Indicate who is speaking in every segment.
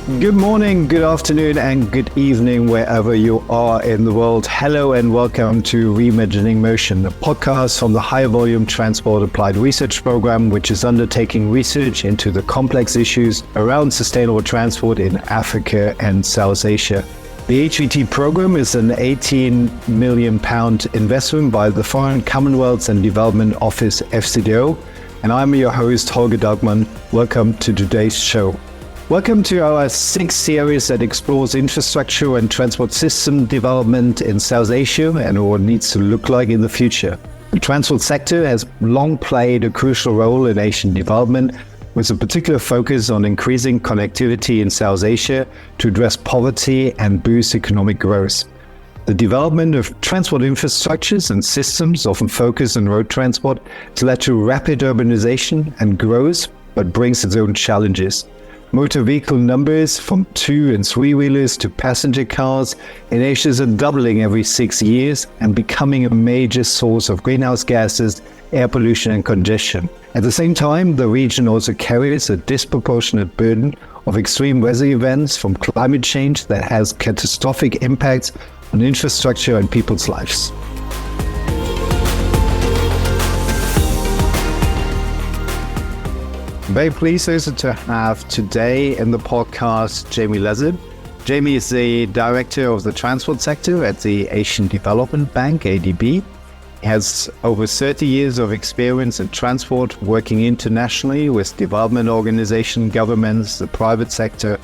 Speaker 1: Good morning, good afternoon, and good evening, wherever you are in the world. Hello and welcome to Reimagining Motion, a podcast from the High Volume Transport Applied Research Program, which is undertaking research into the complex issues around sustainable transport in Africa and South Asia. The HVT program is an £18 million investment by the Foreign Commonwealth and Development Office, FCDO, and I'm your host, Holger Dagmann. Welcome to today's show. Welcome to our sixth series that explores infrastructure and transport system development in South Asia and what it needs to look like in the future. The transport sector has long played a crucial role in Asian development, with a particular focus on increasing connectivity in South Asia to address poverty and boost economic growth. The development of transport infrastructures and systems, often focused on road transport, has led to rapid urbanization and growth, but brings its own challenges. Motor vehicle numbers from 2- and 3-wheelers to passenger cars in Asia are doubling every 6 years and becoming a major source of greenhouse gases, air pollution and congestion. At the same time, the region also carries a disproportionate burden of extreme weather events from climate change that has catastrophic impacts on infrastructure and people's lives. Very pleased also to have today in the podcast Jamie Lezard. Jamie is the Director of the Transport Sector at the Asian Development Bank, ADB. He has over 30 years of experience in transport, working internationally with development organizations, governments, the private sector,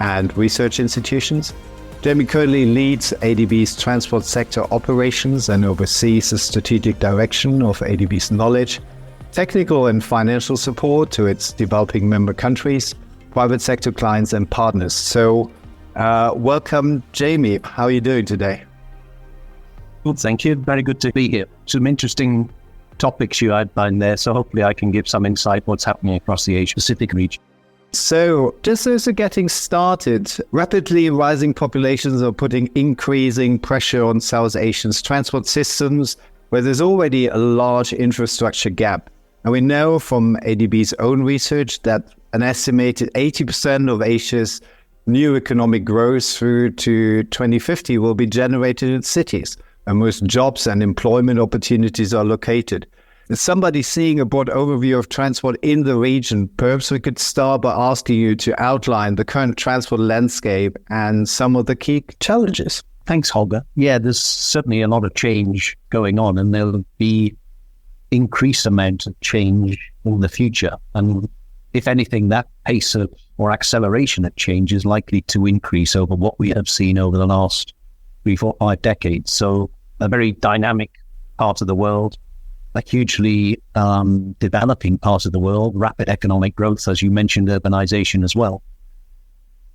Speaker 1: and research institutions. Jamie currently leads ADB's transport sector operations and oversees the strategic direction of ADB's knowledge, technical and financial support to its developing member countries, private sector clients and partners. So welcome, Jamie. How are you doing today?
Speaker 2: Good, thank you. Very good to be here. Some interesting topics you outlined there, so hopefully I can give some insight what's happening across the Asia-Pacific region.
Speaker 1: So just as we're getting started, rapidly rising populations are putting increasing pressure on South Asia's transport systems, where there's already a large infrastructure gap. And we know from ADB's own research that an estimated 80% of Asia's new economic growth through to 2050 will be generated in cities, where most jobs and employment opportunities are located. As somebody seeing a broad overview of transport in the region, perhaps we could start by asking you to outline the current transport landscape and some of the key challenges.
Speaker 2: Thanks, Holger. Yeah, there's certainly a lot of change going on, and there'll be increased amount of change in the future. And if anything, that pace of or acceleration of change is likely to increase over what we have seen over the last 3, 4, 5 decades. So a very dynamic part of the world, a hugely developing part of the world, rapid economic growth, as you mentioned, urbanization as well.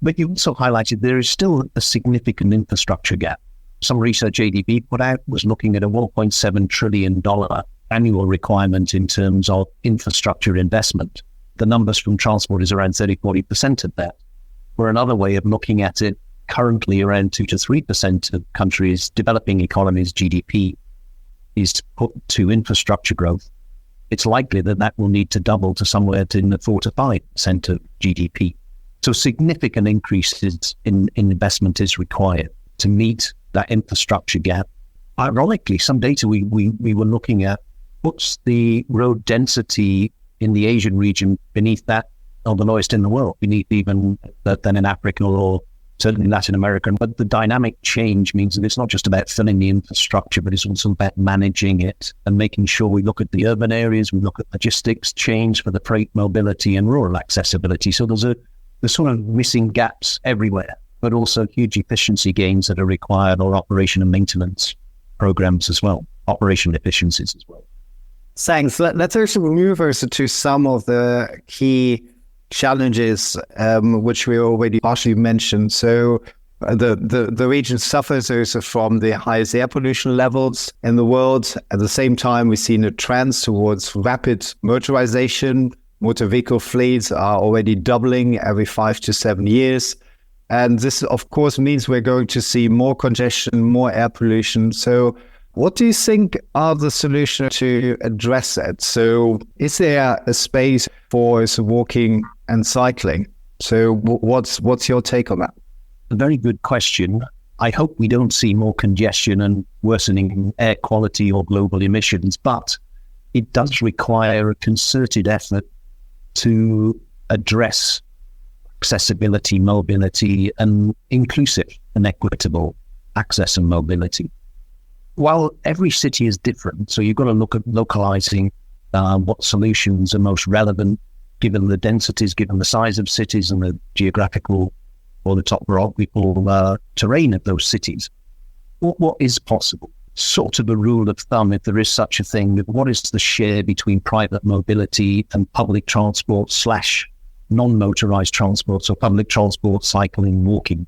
Speaker 2: But you also highlighted there is still a significant infrastructure gap. Some research ADB put out was looking at a $1.7 trillion annual requirement in terms of infrastructure investment. The numbers from transport is around 30-40% of that. Or another way of looking at it, currently around 2 to 3% of countries, developing economies' GDP is put to infrastructure growth. It's likely that that will need to double to somewhere in the 4 to 5% of GDP. So significant increases in investment is required to meet that infrastructure gap. Ironically, some data we were looking at puts the road density in the Asian region beneath that of the lowest in the world, beneath even than in Africa or certainly Latin America. But the dynamic change means that it's not just about filling the infrastructure, but it's also about managing it and making sure we look at the urban areas, we look at logistics change for the freight mobility and rural accessibility. So there's sort of missing gaps everywhere, but also huge efficiency gains that are required, or operation and maintenance programs as well, operational efficiencies as well.
Speaker 1: Thanks. Let's also move also to some of the key challenges, which we already partially mentioned. So the region suffers also from the highest air pollution levels in the world. At the same time, we've seen a trend towards rapid motorization. Motor vehicle fleets are already doubling every 5 to 7 years. And this, of course, means we're going to see more congestion, more air pollution. So what do you think are the solutions to address that? So is there a space for walking and cycling? So what's your take on that?
Speaker 2: A very good question. I hope we don't see more congestion and worsening air quality or global emissions, but it does require a concerted effort to address accessibility, mobility, and inclusive and equitable access and mobility. While every city is different, so you've got to look at localizing what solutions are most relevant given the densities, given the size of cities and the geographical or the topographical terrain of those cities. What is possible? Sort of a rule of thumb, if there is such a thing, what is the share between private mobility and public transport / non-motorized transport, so public transport, cycling, walking?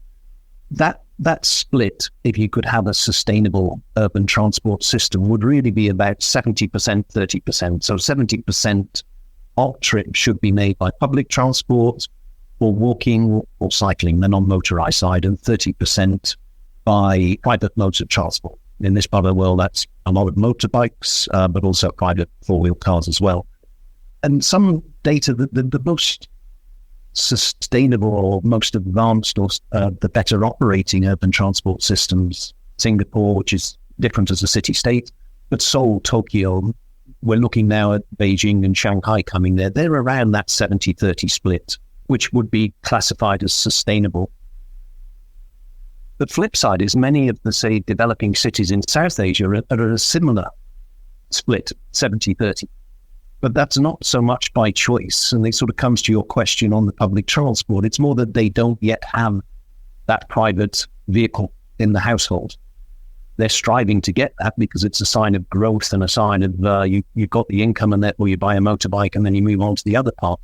Speaker 2: That split, if you could have a sustainable urban transport system, would really be about 70%, 30%. So 70% of trips should be made by public transport or walking or cycling, the non-motorized side, and 30% by private modes of transport. In this part of the world, that's a lot of motorbikes, but also private four-wheel cars as well. And some data that the most sustainable or most advanced or the better operating urban transport systems, Singapore, which is different as a city-state, but Seoul, Tokyo, we're looking now at Beijing and Shanghai coming there. They're around that 70-30 split, which would be classified as sustainable. The flip side is many of the, say, developing cities in South Asia are at a similar split, 70-30. But that's not so much by choice. And it sort of comes to your question on the public transport. It's more that they don't yet have that private vehicle in the household. They're striving to get that because it's a sign of growth and a sign of you've got the income and therefore you buy a motorbike and then you move on to the other part.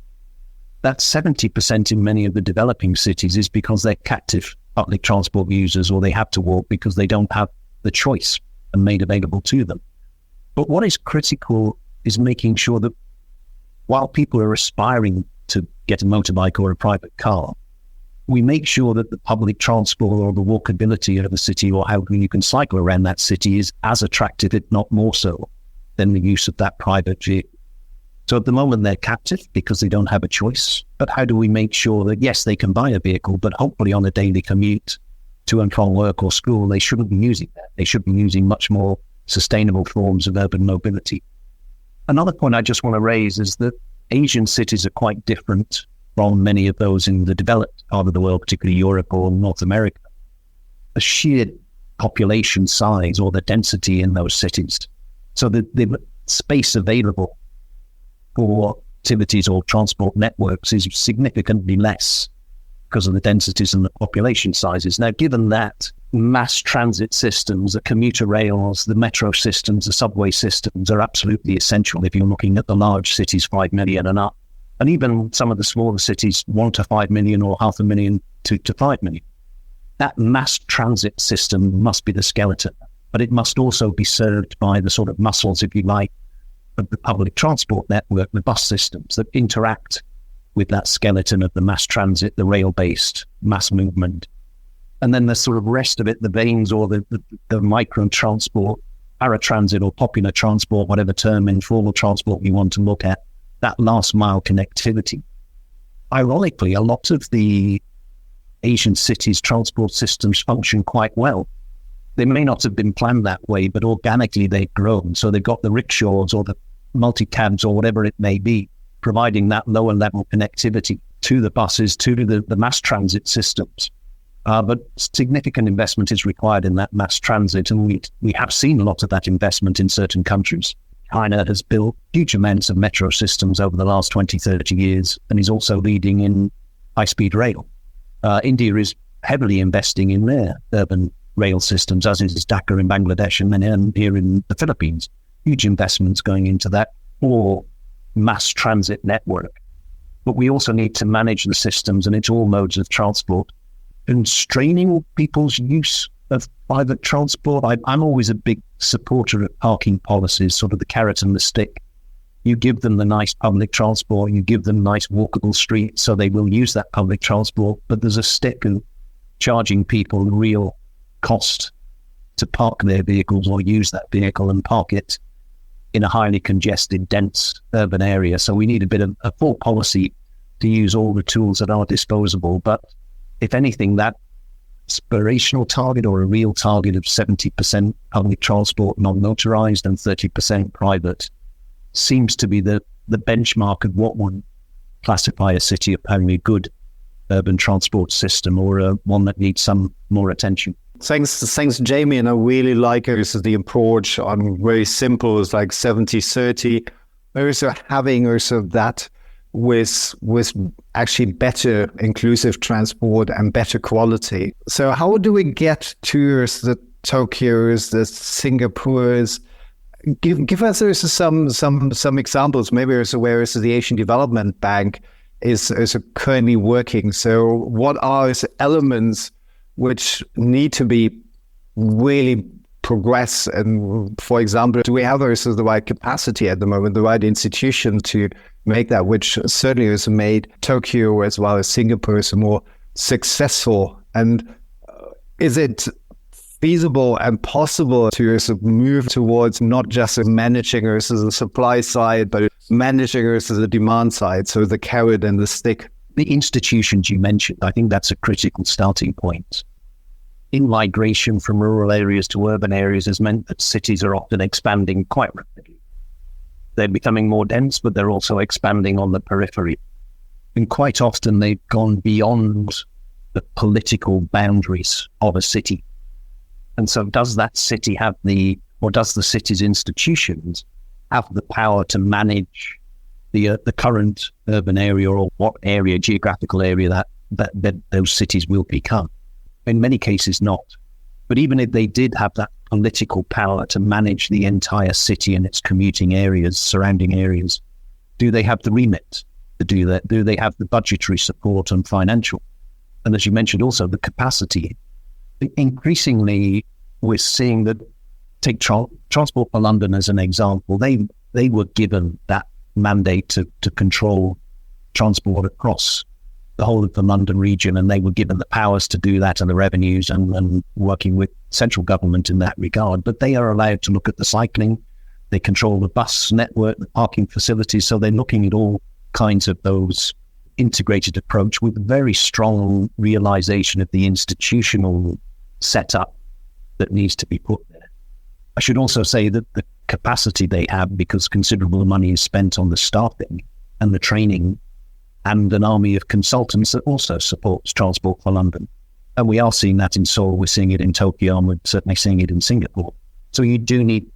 Speaker 2: That 70% in many of the developing cities is because they're captive public transport users, or they have to walk because they don't have the choice and made available to them. But what is critical is making sure that while people are aspiring to get a motorbike or a private car, we make sure that the public transport or the walkability of the city or how you can cycle around that city is as attractive, if not more so, than the use of that private vehicle. So at the moment they're captive because they don't have a choice. But how do we make sure that, yes, they can buy a vehicle, but hopefully on a daily commute to and from work or school, they shouldn't be using that. They should be using much more sustainable forms of urban mobility. Another point I just want to raise is that Asian cities are quite different from many of those in the developed part of the world, particularly Europe or North America. The sheer population size or the density in those cities. So the space available for activities or transport networks is significantly less because of the densities and the population sizes. Now, given that, mass transit systems, the commuter rails, the metro systems, the subway systems are absolutely essential if you're looking at the large cities, 5 million and up. And even some of the smaller cities, 1 to 5 million or 500,000 to 5 million. That mass transit system must be the skeleton, but it must also be served by the sort of muscles, if you like, of the public transport network, the bus systems that interact with that skeleton of the mass transit, the rail-based mass movement. And then the sort of rest of it, the veins or the micro transport, paratransit or popular transport, whatever term, informal transport we want to look at, that last mile connectivity. Ironically, a lot of the Asian cities' transport systems function quite well. They may not have been planned that way, but organically they've grown. So they've got the rickshaws or the multi-cabs or whatever it may be, providing that lower level connectivity to the buses, to the mass transit systems. But significant investment is required in that mass transit, and we have seen a lot of that investment in certain countries. China has built huge amounts of metro systems over the last 20, 30 years, and is also leading in high-speed rail. India is heavily investing in their urban rail systems, as is Dhaka in Bangladesh, and then here in the Philippines. Huge investments going into that for mass transit network. But we also need to manage the systems and it's all modes of transport. Constraining people's use of private transport, I'm always a big supporter of parking policies, sort of the carrot and the stick. You give them the nice public transport, you give them nice walkable streets, so they will use that public transport, but there's a stick of charging people the real cost to park their vehicles or use that vehicle and park it in a highly congested, dense urban area. So we need a bit of a full policy to use all the tools that are disposable. But if anything, that aspirational target or a real target of 70% public transport non-motorized and 30% private seems to be the benchmark of what would classify a city of having a good urban transport system or one that needs some more attention.
Speaker 1: Thanks, Jamie. And I really like the approach on very simple, it's like 70-30. Also having also that with actually better inclusive transport and better quality. So how do we get to the Tokyos, the Singapores? Give us also some examples, maybe also where also the Asian Development Bank is also currently working. So what are the elements which need to be really progress? And for example, do we have also the right capacity at the moment, the right institution to make that, which certainly has made Tokyo as well as Singapore so more successful? And is it feasible and possible to move towards not just managing the supply side, but managing the demand side, so the carrot and the stick?
Speaker 2: The institutions you mentioned, I think that's a critical starting point. In-migration from rural areas to urban areas has meant that cities are often expanding quite rapidly. They're becoming more dense, but they're also expanding on the periphery. And quite often they've gone beyond the political boundaries of a city. And so does that city have does the city's institutions have the power to manage the current urban area, or what area, geographical area that those cities will become? In many cases not. But even if they did have that political power to manage the entire city and its commuting areas, surrounding areas, do they have the remit to do that? Do they have the budgetary support and financial? And as you mentioned also, the capacity. Increasingly, we're seeing that, take Transport for London as an example, they were given that mandate to control transport across the whole of the London region, and they were given the powers to do that and the revenues and working with central government in that regard. But they are allowed to look at the cycling, they control the bus network, the parking facilities, so they're looking at all kinds of those integrated approach with very strong realization of the institutional setup that needs to be put there. I should also say that the capacity they have, because considerable money is spent on the staffing and the training, and an army of consultants that also supports Transport for London. And we are seeing that in Seoul, we're seeing it in Tokyo, and we're certainly seeing it in Singapore. So you do need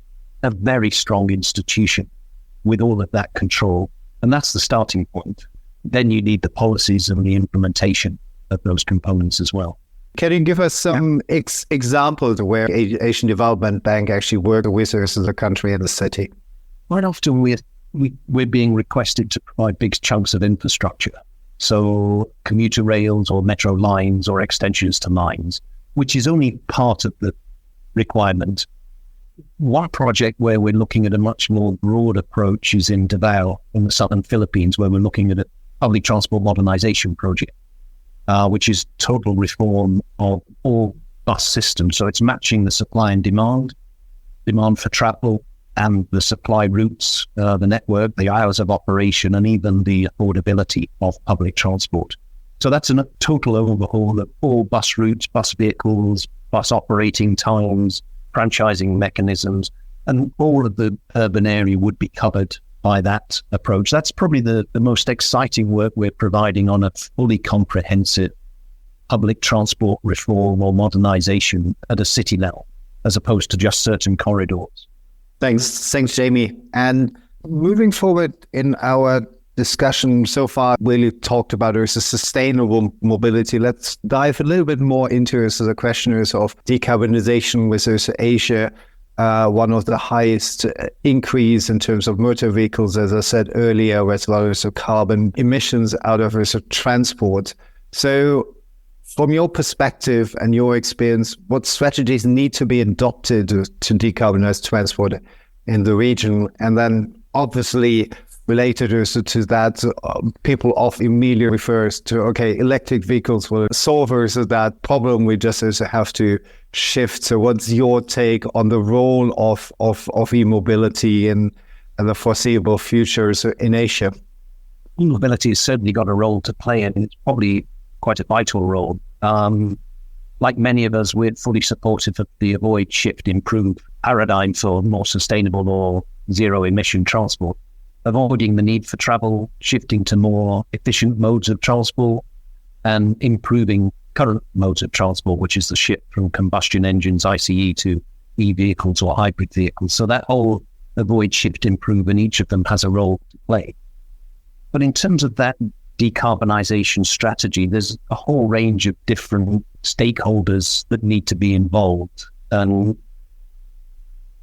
Speaker 2: a very strong institution with all of that control. And that's the starting point. Then you need the policies and the implementation of those components as well.
Speaker 1: Can you give us some examples where Asian Development Bank actually worked with us as a country and the city?
Speaker 2: Quite often we're being requested to provide big chunks of infrastructure. So commuter rails or metro lines or extensions to lines, which is only part of the requirement. One project where we're looking at a much more broad approach is in Davao in the southern Philippines, where we're looking at a public transport modernization project, which is total reform of all bus systems. So it's matching the supply and demand for travel, and the supply routes, the network, the hours of operation, and even the affordability of public transport. So that's a total overhaul of all bus routes, bus vehicles, bus operating times, franchising mechanisms, and all of the urban area would be covered by that approach. That's probably the most exciting work we're providing on a fully comprehensive public transport reform or modernization at a city level, as opposed to just certain corridors.
Speaker 1: Thanks, Jamie. And moving forward in our discussion so far, really talked about sustainable mobility. Let's dive a little bit more into the questions of decarbonization with Asia. One of the highest increase in terms of motor vehicles, as I said earlier, as well as carbon emissions out of transport. So from your perspective and your experience, what strategies need to be adopted to decarbonize transport in the region? And then obviously related also to that, people often immediately refers to, okay, electric vehicles will solve also that problem. We just also have to shift. So what's your take on the role of e-mobility in the foreseeable future in Asia?
Speaker 2: mobility has certainly got a role to play, and it's probably quite a vital role. Like many of us, we're fully supportive of the avoid, shift, improve paradigm for more sustainable or zero emission transport, avoiding the need for travel, shifting to more efficient modes of transport, and improving current modes of transport, which is the shift from combustion engines, ICE, to e-vehicles or hybrid vehicles. So that whole avoid, shift, improve, and each of them has a role to play. But in terms of that decarbonization strategy, there's a whole range of different stakeholders that need to be involved. And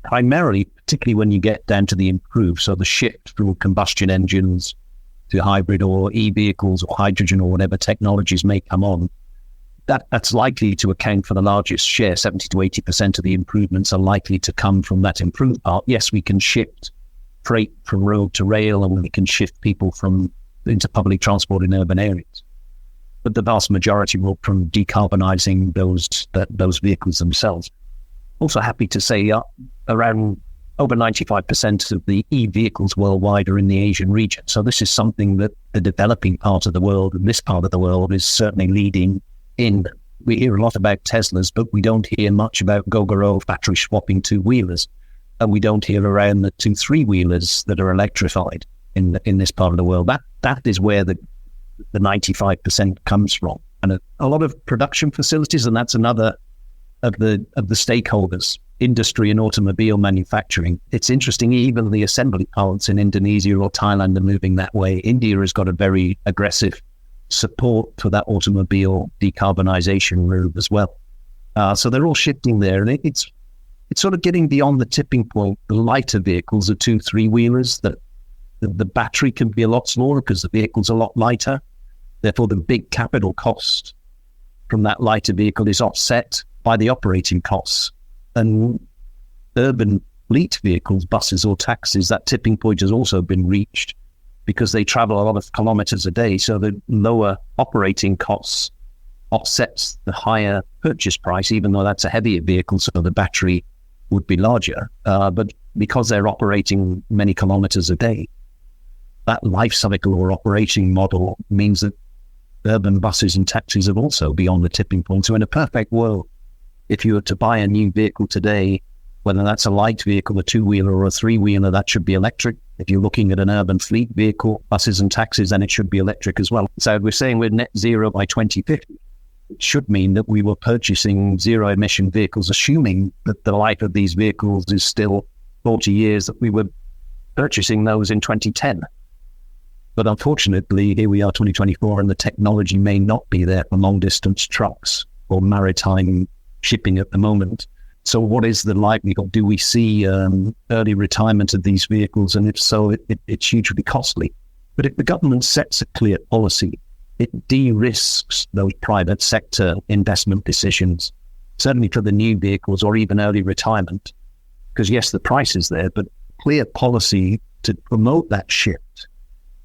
Speaker 2: primarily, particularly when you get down to the improve, so the shift from combustion engines to hybrid or e-vehicles or hydrogen or whatever technologies may come on, that's likely to account for the largest share. 70 to 80% of the improvements are likely to come from that improved part. Yes, we can shift freight from road to rail, and we can shift people into public transport in urban areas. But the vast majority will from decarbonizing those vehicles themselves. Also happy to say around over 95% of the e-vehicles worldwide are in the Asian region. So this is something that the developing part of the world, and this part of the world, is certainly leading in. We hear a lot about Teslas, but we don't hear much about Gogoro battery swapping two-wheelers. And we don't hear around the 2-3-wheelers that are electrified in this part of the world. That is where the 95% comes from. And a lot of production facilities, and that's another of the stakeholders, industry and automobile manufacturing. It's interesting, even the assembly plants in Indonesia or Thailand are moving that way. India has got a very aggressive support for that automobile decarbonization route as well. So they're all shifting there, and it's sort of getting beyond the tipping point. The lighter vehicles, the 2-3-wheelers, that the battery can be a lot smaller because the vehicle's a lot lighter. Therefore, the big capital cost from that lighter vehicle is offset by the operating costs. And urban fleet vehicles, buses or taxis, that tipping point has also been reached because they travel a lot of kilometers a day. So the lower operating costs offsets the higher purchase price, even though that's a heavier vehicle, so the battery would be larger. But because they're operating many kilometers a day, that life cycle or operating model means that urban buses and taxis are also beyond the tipping point. So in a perfect world, if you were to buy a new vehicle today, whether that's a light vehicle, a 2-wheeler or a 3-wheeler, that should be electric. If you're looking at an urban fleet vehicle, buses and taxis, then it should be electric as well. So we're saying we're net zero by 2050. It should mean that we were purchasing zero emission vehicles, assuming that the life of these vehicles is still 40 years, that we were purchasing those in 2010. But unfortunately, here we are 2024, and the technology may not be there for long distance trucks or maritime shipping at the moment. So what is the likelihood? Do we see early retirement of these vehicles? And if so, it's hugely costly. But if the government sets a clear policy, it de-risks those private sector investment decisions, certainly for the new vehicles or even early retirement. Because yes, the price is there, but clear policy to promote that shift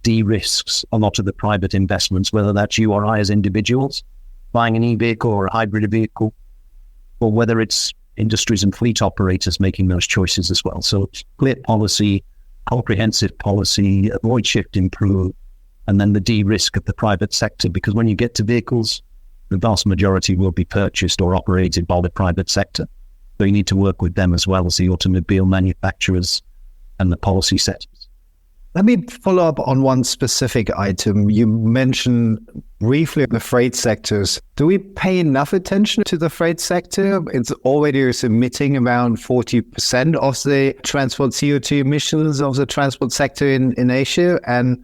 Speaker 2: de-risks a lot of the private investments, whether that's you or I as individuals buying an e-vehicle or a hybrid vehicle, or whether it's industries and fleet operators making those choices as well. So it's clear policy, comprehensive policy, avoid, shift, improve, and then the de-risk of the private sector, because when you get to vehicles, the vast majority will be purchased or operated by the private sector. So you need to work with them as well as the automobile manufacturers and the policy setters.
Speaker 1: Let me follow up on one specific item. You mentioned briefly the freight sectors. Do we pay enough attention to the freight sector? It's already emitting around 40% of the transport CO2 emissions of the transport sector in Asia. And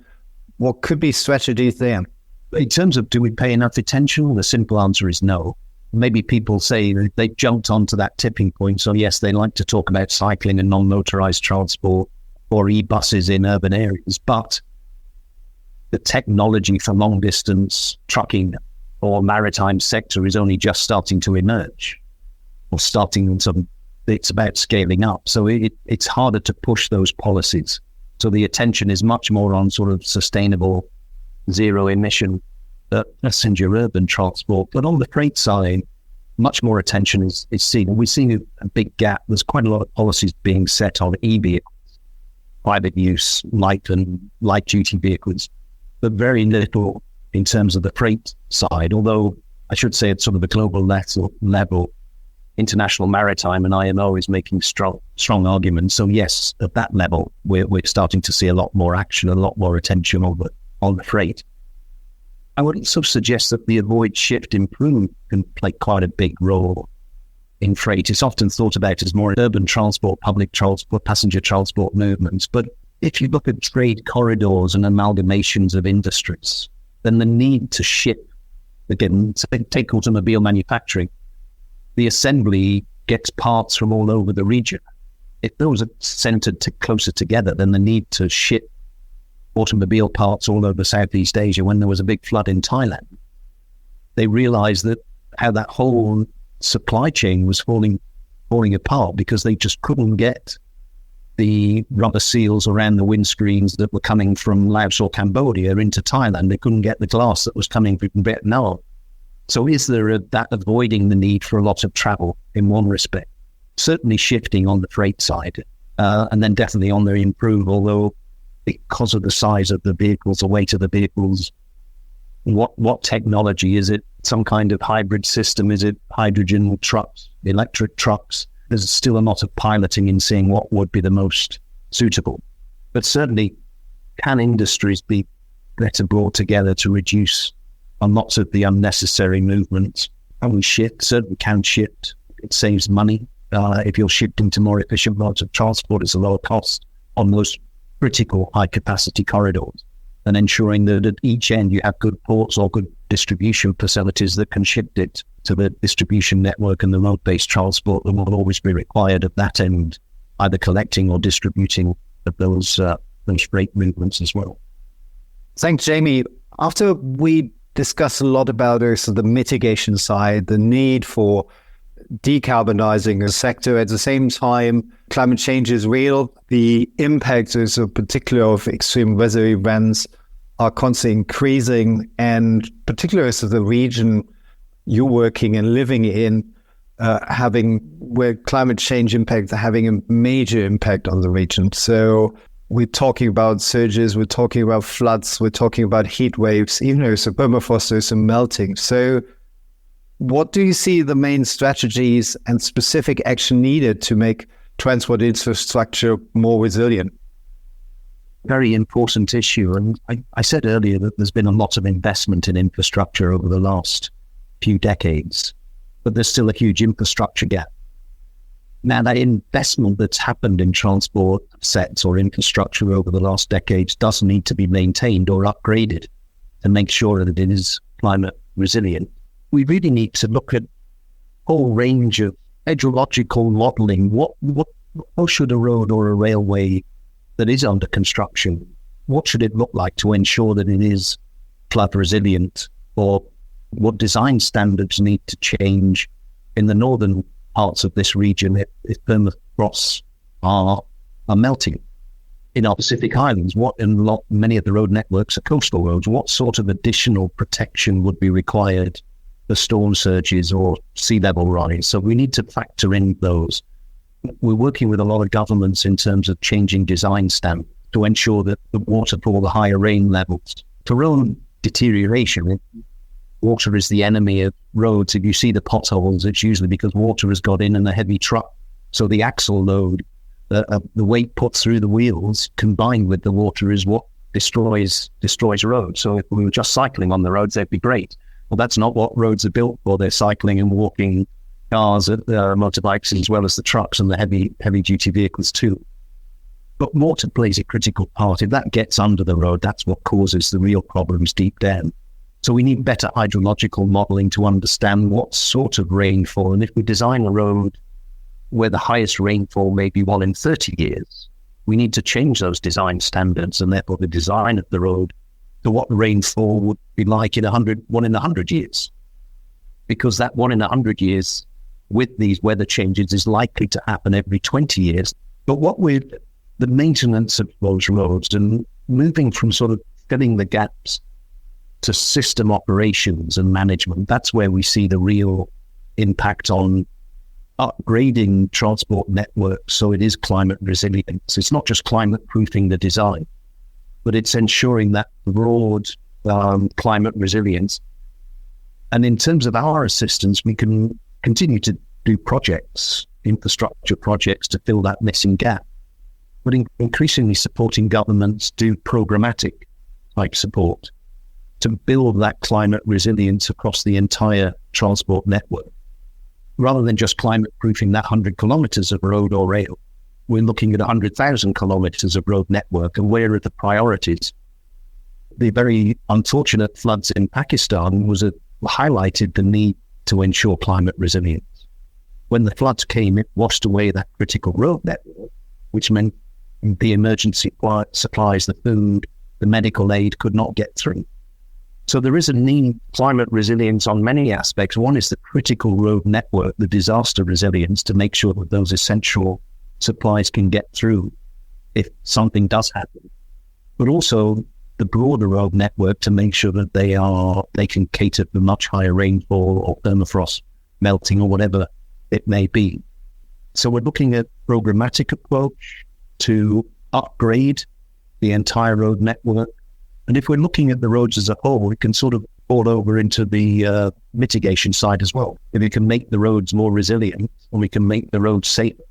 Speaker 1: what could be strategies there?
Speaker 2: In terms of do we pay enough attention? The simple answer is no. Maybe people say they jumped onto that tipping point. So yes, they like to talk about cycling and non-motorized transport or e-buses in urban areas, but the technology for long distance trucking or maritime sector is only just starting to emerge, or it's about scaling up. So it's harder to push those policies. So the attention is much more on sort of sustainable zero emission passenger urban transport. But on the freight side, much more attention is seen. And we're seeing a big gap. There's quite a lot of policies being set on e-vehicles, private use, light duty vehicles. but very little in terms of the freight side, although I should say at sort of the global level, International Maritime and IMO is making strong arguments. So yes, at that level, we're starting to see a lot more action, a lot more attention on the freight. I would also suggest that the avoid, shift, improve can play quite a big role in freight. It's often thought about as more urban transport, public transport, passenger transport movements. But if you look at trade corridors and amalgamations of industries, then the need to ship, again, take automobile manufacturing, the assembly gets parts from all over the region. If those are centered closer together, then the need to ship automobile parts all over Southeast Asia. When there was a big flood in Thailand, they realized that how that whole supply chain was falling apart because they just couldn't get the rubber seals around the windscreens that were coming from Laos or Cambodia into Thailand. They couldn't get the glass that was coming from Vietnam. So is there that avoiding the need for a lot of travel in one respect? Certainly shifting on the freight side, and then definitely on the improve, although because of the size of the vehicles, the weight of the vehicles, what technology is it? Some kind of hybrid system? Is it hydrogen trucks, electric trucks? There's still a lot of piloting in seeing what would be the most suitable. But certainly, can industries be better brought together to reduce on lots of the unnecessary movements? Can we shift? Certainly can shift. It saves money. If you're shifting to more efficient modes of transport, it's a lower cost on those critical high-capacity corridors, and ensuring that at each end you have good ports or good distribution facilities that can shift it to the distribution network and the road-based transport that will always be required at that end, either collecting or distributing of those freight movements as well.
Speaker 1: Thanks, Jamie. After we discuss a lot about the mitigation side, the need for decarbonizing a sector. At the same time, climate change is real. The impacts, particularly of extreme weather events, are constantly increasing, and particularly as the region you're working and living in, where climate change impacts are having a major impact on the region. So we're talking about surges, we're talking about floods, we're talking about heat waves, even though the permafrost is melting. So what do you see the main strategies and specific action needed to make transport infrastructure more resilient?
Speaker 2: Very important issue. And I said earlier that there's been a lot of investment in infrastructure over the last few decades, but there's still a huge infrastructure gap. Now, that investment that's happened in transport sets or infrastructure over the last decades does need to be maintained or upgraded to make sure that it is climate resilient. We really need to look at a whole range of hydrological modeling. How should a road or a railway that is under construction, what should it look like to ensure that it is flood resilient? Or what design standards need to change in the northern parts of this region if permafrosts are melting? In our Pacific Islands, many of the road networks are coastal roads. What sort of additional protection would be required for storm surges or sea level rise? So we need to factor in those. We're working with a lot of governments in terms of changing design standards to ensure that the waterfall, the higher rain levels, to road deterioration. Water is the enemy of roads. If you see the potholes, it's usually because water has got in a heavy truck. So the axle load, the weight put through the wheels combined with the water is what destroys roads. So if we were just cycling on the roads, they'd be great. Well, that's not what roads are built for. They're cycling and walking cars, motorbikes, as well as the trucks and the heavy duty vehicles too. But water plays a critical part. If that gets under the road, that's what causes the real problems deep down. So we need better hydrological modeling to understand what sort of rainfall. And if we design a road where the highest rainfall may be 1 in 30 years, we need to change those design standards and therefore the design of the road to what rainfall would be like in 1 in 100 years. Because that 1 in 100 years with these weather changes is likely to happen every 20 years. But what with the maintenance of those roads and moving from sort of filling the gaps to system operations and management, that's where we see the real impact on upgrading transport networks so it is climate resilient. So it's not just climate proofing the design, but it's ensuring that broad climate resilience. And in terms of our assistance, we can continue to do projects, infrastructure projects to fill that missing gap, but increasingly supporting governments do programmatic type support to build that climate resilience across the entire transport network. Rather than just climate proofing that 100 kilometers of road or rail, we're looking at 100,000 kilometers of road network, and where are the priorities? The very unfortunate floods in Pakistan highlighted the need to ensure climate resilience. When the floods came, it washed away that critical road network, which meant the emergency supplies, the food, the medical aid could not get through. So there is a need climate resilience on many aspects. One is the critical road network, the disaster resilience, to make sure that those essential supplies can get through if something does happen. But also the broader road network to make sure that they can cater for much higher rainfall or permafrost melting or whatever it may be. So we're looking at programmatic approach to upgrade the entire road network. And if we're looking at the roads as a whole, we can sort of fall over into the mitigation side as well. If we can make the roads more resilient and we can make the roads safer,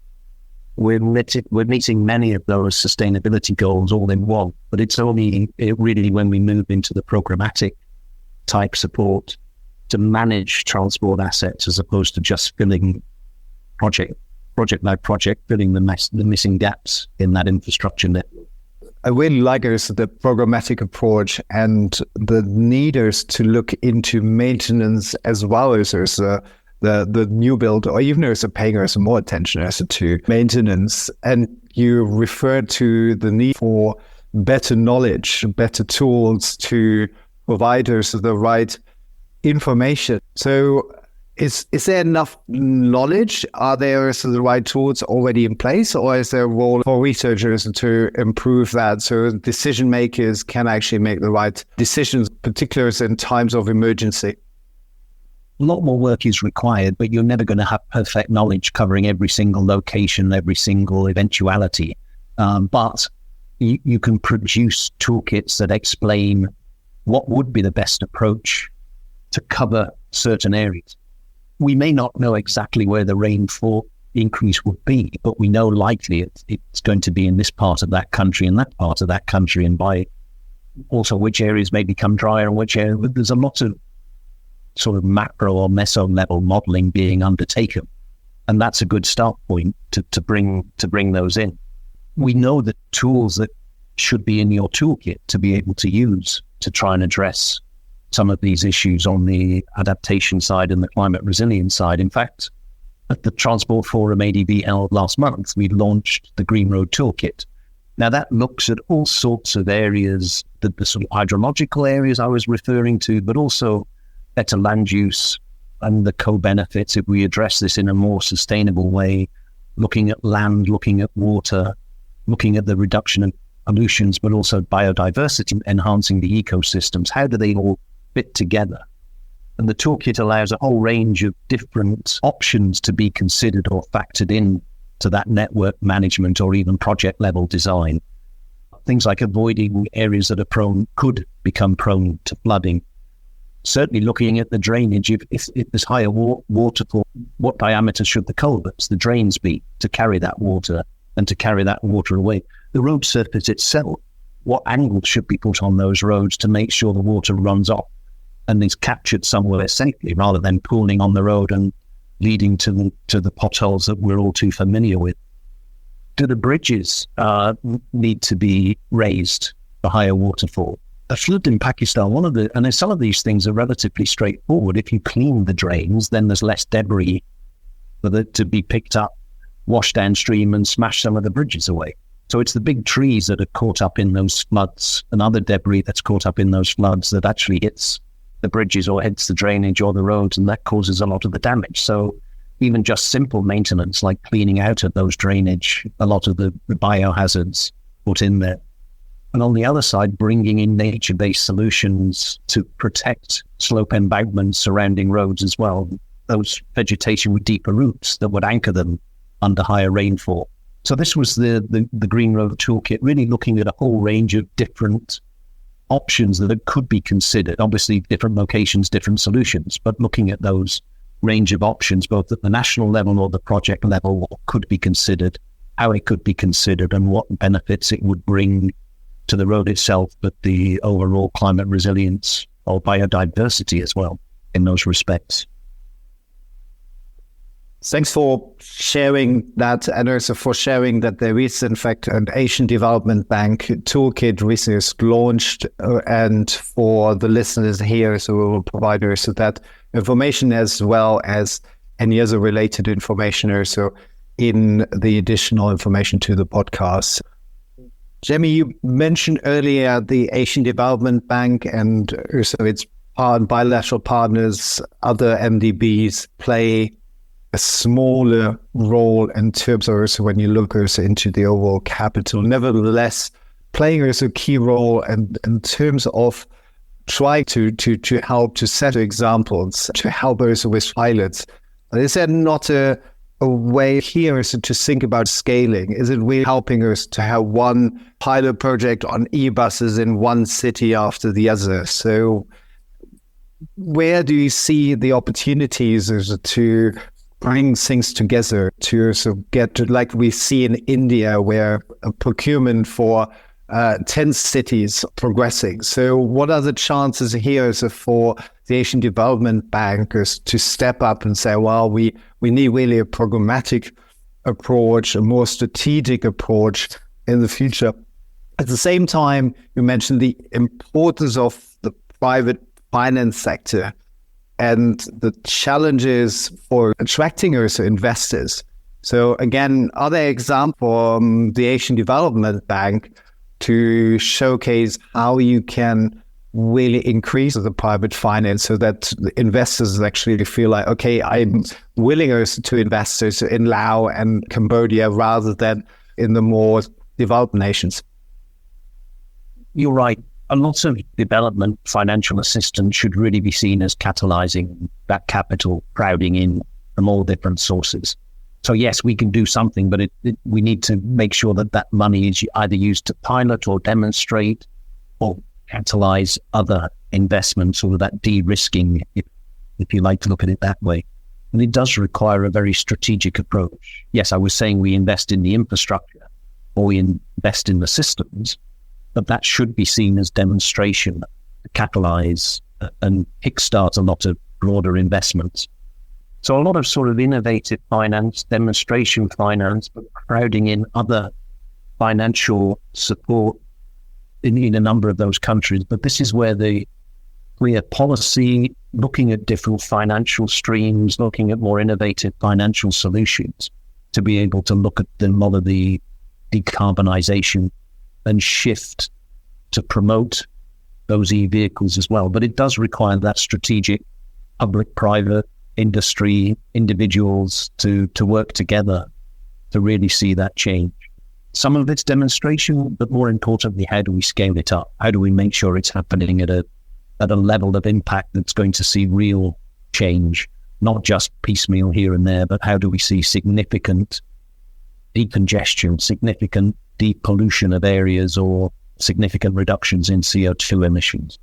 Speaker 2: we're meeting many of those sustainability goals all in one. But it's only really when we move into the programmatic type support to manage transport assets as opposed to just filling project by project, filling the missing gaps in that infrastructure network.
Speaker 1: I really like the programmatic approach and the needers to look into maintenance as well as the new build, or even as paying us more attention as to maintenance. And you referred to the need for better knowledge, better tools to provide us the right information. So is there enough knowledge? Are there the right tools already in place, or is there a role for researchers to improve that so decision makers can actually make the right decisions, particularly in times of emergency?
Speaker 2: A lot more work is required, but you're never going to have perfect knowledge covering every single location, every single eventuality. But you can produce toolkits that explain what would be the best approach to cover certain areas. We may not know exactly where the rainfall increase would be, but we know likely it's going to be in this part of that country and that part of that country, and by also which areas may become drier and which areas. There's a lot of sort of macro or meso level modeling being undertaken, and that's a good start point to bring those in. We know the tools that should be in your toolkit to be able to use to try and address some of these issues on the adaptation side and the climate resilience side. In fact, at the Transport Forum ADB held last month, we launched the Green Road Toolkit. Now that looks at all sorts of areas, the sort of hydrological areas I was referring to, but also better land use and the co-benefits if we address this in a more sustainable way, looking at land, looking at water, looking at the reduction of pollutions, but also biodiversity, enhancing the ecosystems. How do they all fit together? And the toolkit allows a whole range of different options to be considered or factored in to that network management or even project level design. Things like avoiding areas that could become prone to flooding. Certainly looking at the drainage, if there's higher waterfall, what diameter should the culverts, the drains be to carry that water and to carry that water away? The road surface itself, what angle should be put on those roads to make sure the water runs off and is captured somewhere safely rather than pooling on the road and leading to the potholes that we're all too familiar with? Do the bridges need to be raised for higher waterfall? A flood in Pakistan, and some of these things are relatively straightforward. If you clean the drains, then there's less debris for it to be picked up, washed downstream and smash some of the bridges away. So it's the big trees that are caught up in those floods and other debris that's caught up in those floods that actually hits the bridges or hits the drainage or the roads, and that causes a lot of the damage. So even just simple maintenance like cleaning out of those drainage, a lot of the biohazards put in there. And on the other side, bringing in nature-based solutions to protect slope embankments surrounding roads as well. Those vegetation with deeper roots that would anchor them under higher rainfall. So this was the Green Road Toolkit, really looking at a whole range of different options that could be considered. Obviously, different locations, different solutions, but looking at those range of options, both at the national level or the project level, what could be considered, how it could be considered, and what benefits it would bring to the road itself, but the overall climate resilience or biodiversity as well in those respects.
Speaker 1: Thanks for sharing that, and also for sharing that there is, in fact, an Asian Development Bank toolkit recently launched, and for the listeners here, so we will provide also that information as well as any other related information also in the additional information to the podcast. Jamie, you mentioned earlier the Asian Development Bank and also its bilateral partners, other MDBs play a smaller role in terms of also when you look also into the overall capital. Nevertheless, playing also a key role in terms of trying to help to set examples, to help also with pilots. Is there not a way here is to think about scaling? Is it really helping us to have one pilot project on e-buses in one city after the other? So where do you see the opportunities to bring things together to also get to, like we see in India, where a procurement for 10 cities progressing? So what are the chances here for the Asian Development Bankers to step up and say, well, we need really a programmatic approach, a more strategic approach in the future? At the same time, you mentioned the importance of the private finance sector and the challenges for attracting also investors. So again, are there examples from the Asian Development Bank to showcase how you can really increase the private finance so that the investors actually feel like, okay, I'm willing also to invest also in Laos and Cambodia rather than in the more developed nations?
Speaker 2: You're right. A lot of development financial assistance should really be seen as catalyzing that capital crowding in from all different sources. So yes, we can do something, but we need to make sure that that money is either used to pilot or demonstrate or catalyze other investments, or that de-risking, if you like to look at it that way. And it does require a very strategic approach. Yes, I was saying we invest in the infrastructure or we invest in the systems, but that should be seen as demonstration, catalyze and kickstart a lot of broader investments. So a lot of sort of innovative finance, demonstration finance, but crowding in other financial support in a number of those countries. But this is where the clear policy, looking at different financial streams, looking at more innovative financial solutions to be able to look at a lot of the decarbonization and shift to promote those e-vehicles as well. But it does require that strategic public-private industry, individuals to work together to really see that change. Some of it's demonstration, but more importantly, how do we scale it up? How do we make sure it's happening at a level of impact that's going to see real change, not just piecemeal here and there, but how do we see significant decongestion, significant depollution of areas, or significant reductions in CO2 emissions?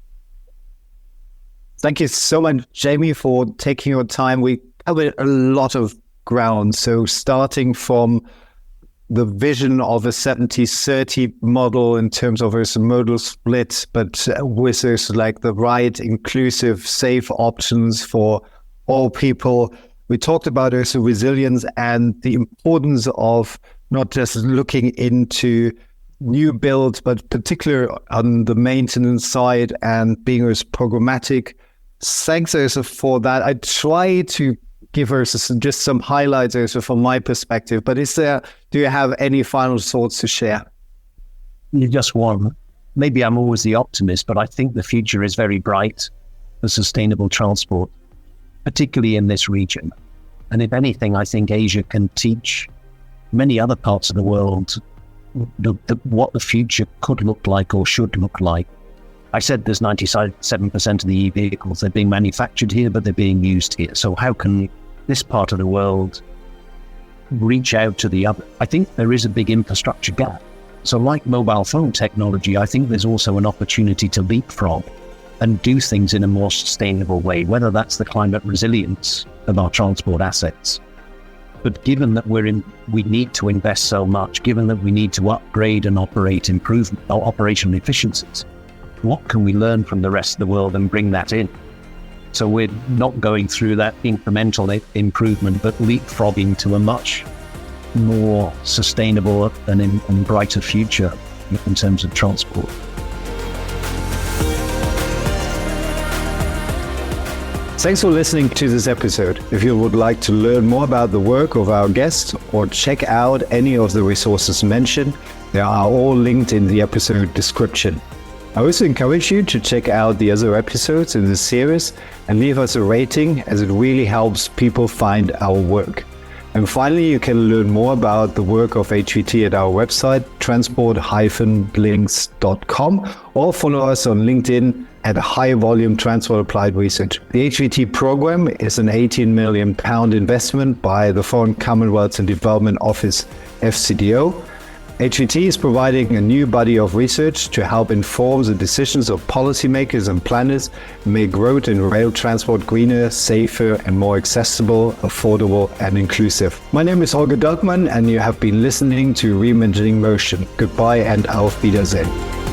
Speaker 1: Thank you so much, Jamie, for taking your time. We covered a lot of ground. So starting from the vision of a 70-30 model in terms of a modal split, but with like the right, inclusive, safe options for all people. We talked about also resilience and the importance of not just looking into new builds, but particularly on the maintenance side and being as programmatic. Thanks also for that. I try to give us just some highlights also from my perspective, but do you have any final thoughts to share?
Speaker 2: Just one. Maybe I'm always the optimist, but I think the future is very bright for sustainable transport, particularly in this region. And if anything, I think Asia can teach many other parts of the world what the future could look like or should look like. I said there's 97% of the e-vehicles, they're being manufactured here, but they're being used here. So how can this part of the world reach out to the other. I think there is a big infrastructure gap. So like mobile phone technology, I think there's also an opportunity to leapfrog and do things in a more sustainable way, whether that's the climate resilience of our transport assets. But given that we need to invest so much, given that we need to upgrade and improve our operational efficiencies, what can we learn from the rest of the world and bring that in? So we're not going through that incremental improvement, but leapfrogging to a much more sustainable and brighter future in terms of transport.
Speaker 1: Thanks for listening to this episode. If you would like to learn more about the work of our guests or check out any of the resources mentioned, they are all linked in the episode description. I also encourage you to check out the other episodes in this series and leave us a rating, as it really helps people find our work. And finally, you can learn more about the work of HVT at our website, transport-links.com, or follow us on LinkedIn at High Volume Transport Applied Research. The HVT program is an £18 million investment by the Foreign Commonwealth and Development Office, FCDO. HVT is providing a new body of research to help inform the decisions of policymakers and planners and make road and rail transport greener, safer, and more accessible, affordable, and inclusive. My name is Holger Dugman, and you have been listening to Reimagining Motion. Goodbye and auf Wiedersehen.